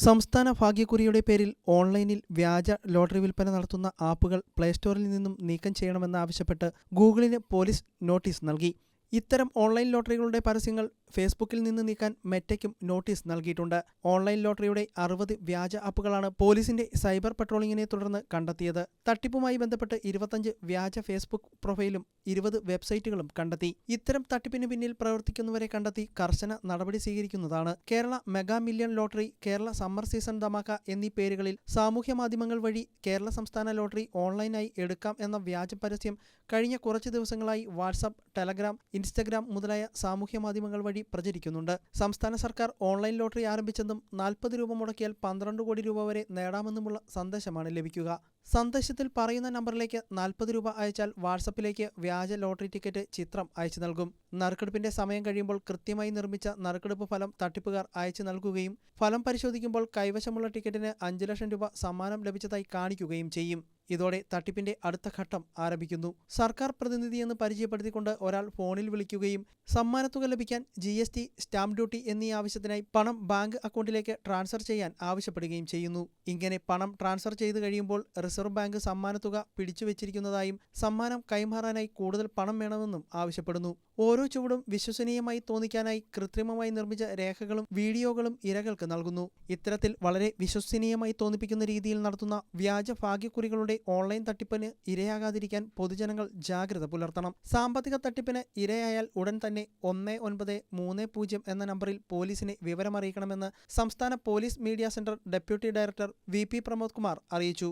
സംസ്ഥാന ഭാഗ്യക്കുറിയുടെ പേരിൽ ഓൺലൈനിൽ വ്യാജ ലോട്ടറി വിൽപ്പന നടത്തുന്ന ആപ്പുകൾ പ്ലേസ്റ്റോറിൽ നിന്നും നീക്കം ചെയ്യണമെന്നാവശ്യപ്പെട്ട് ഗൂഗിളിന് പോലീസ് നോട്ടീസ് നൽകി. ഇത്തരം ഓൺലൈൻ ലോട്ടറികളുടെ പരസ്യങ്ങൾ ഫേസ്ബുക്കിൽ നിന്ന് നീക്കാൻ മെറ്റയ്ക്കും നോട്ടീസ് നൽകിയിട്ടുണ്ട്. ഓൺലൈൻ ലോട്ടറിയുടെ 60 വ്യാജ ആപ്പുകളാണ് പോലീസിന്റെ സൈബർ പട്രോളിങ്ങിനെ തുടർന്ന് കണ്ടെത്തിയത്. തട്ടിപ്പുമായി ബന്ധപ്പെട്ട് 25 വ്യാജ ഫേസ്ബുക്ക് പ്രൊഫൈലും 20 വെബ്സൈറ്റുകളും കണ്ടെത്തി. ഇത്തരം തട്ടിപ്പിന് പിന്നിൽ പ്രവർത്തിക്കുന്നവരെ കണ്ടെത്തി കർശന നടപടി സ്വീകരിക്കുന്നതാണ്. Kerala mega million lottery, Kerala summer season ധമാക്ക എന്നീ പേരുകളിൽ സാമൂഹ്യ മാധ്യമങ്ങൾ വഴി കേരള സംസ്ഥാന ലോട്ടറി ഓൺലൈനായി എടുക്കാം എന്ന വ്യാജ പരസ്യം കഴിഞ്ഞ കുറച്ച് ദിവസങ്ങളായി വാട്സാപ്പ്, ടെലഗ്രാം, ഇൻസ്റ്റഗ്രാം മുതലായ സാമൂഹ്യ മാധ്യമങ്ങൾ വഴി പ്രചരിക്കുന്നുണ്ട്. സംസ്ഥാന സർക്കാർ ഓൺലൈൻ ലോട്ടറി ആരംഭിച്ചെന്നും 40 രൂപ മുടക്കിയാൽ 12 കോടി രൂപ വരെ നേടാമെന്നുമുള്ള സന്ദേശമാണ് ലഭിക്കുക. സന്ദേശത്തിൽ പറയുന്ന നമ്പറിലേക്ക് 40 രൂപ അയച്ചാൽ വാട്സപ്പിലേക്ക് വ്യാജ ലോട്ടറി ടിക്കറ്റ് ചിത്രം അയച്ചു നൽകും. നറുക്കെടുപ്പിന്റെ സമയം കഴിയുമ്പോൾ കൃത്യമായി നിർമ്മിച്ച നറുക്കെടുപ്പ് ഫലം തട്ടിപ്പുകാർ അയച്ചു നൽകുകയും ഫലം പരിശോധിക്കുമ്പോൾ കൈവശമുള്ള ടിക്കറ്റിന് 5 ലക്ഷം രൂപ സമ്മാനം ലഭിച്ചതായി കാണിക്കുകയും ചെയ്യും. ഇതോടെ തട്ടിപ്പിന്റെ അടുത്ത ഘട്ടം ആരംഭിക്കുന്നു. സർക്കാർ പ്രതിനിധിയെന്ന് പരിചയപ്പെടുത്തിക്കൊണ്ട് ഒരാൾ ഫോണിൽ വിളിക്കുകയും സമ്മാനത്തുക ലഭിക്കാൻ GST, സ്റ്റാമ്പ് ഡ്യൂട്ടി എന്നീ ആവശ്യത്തിനായി പണം ബാങ്ക് അക്കൗണ്ടിലേക്ക് ട്രാൻസ്ഫർ ചെയ്യാൻ ആവശ്യപ്പെടുകയും ചെയ്യുന്നു. ഇങ്ങനെ പണം ട്രാൻസ്ഫർ ചെയ്തു കഴിയുമ്പോൾ റിസർവ് ബാങ്ക് സമ്മാനത്തുക പിടിച്ചുവെച്ചിരിക്കുന്നതായും സമ്മാനം കൈമാറാനായി കൂടുതൽ പണം വേണമെന്നും ആവശ്യപ്പെടുന്നു. ഓരോ ചുവടും വിശ്വസനീയമായി തോന്നിക്കാനായി കൃത്രിമമായി നിർമ്മിച്ച രേഖകളും വീഡിയോകളും ഇരകൾക്ക് നൽകുന്നു. ഇത്തരത്തിൽ വളരെ വിശ്വസനീയമായി തോന്നിപ്പിക്കുന്ന രീതിയിൽ നടത്തുന്ന വ്യാജ ഭാഗ്യക്കുറികളുടെ ഓൺലൈൻ തട്ടിപ്പിന് ഇരയാകാതിരിക്കാൻ പൊതുജനങ്ങൾ ജാഗ്രത പുലർത്തണം. സാമ്പത്തിക തട്ടിപ്പിന് ഇരയായാൽ ഉടൻ തന്നെ 1930 എന്ന നമ്പറിൽ പോലീസിനെ വിവരമറിയിക്കണമെന്ന് സംസ്ഥാന police media centre deputy director VP Pramod Kumar അറിയിച്ചു.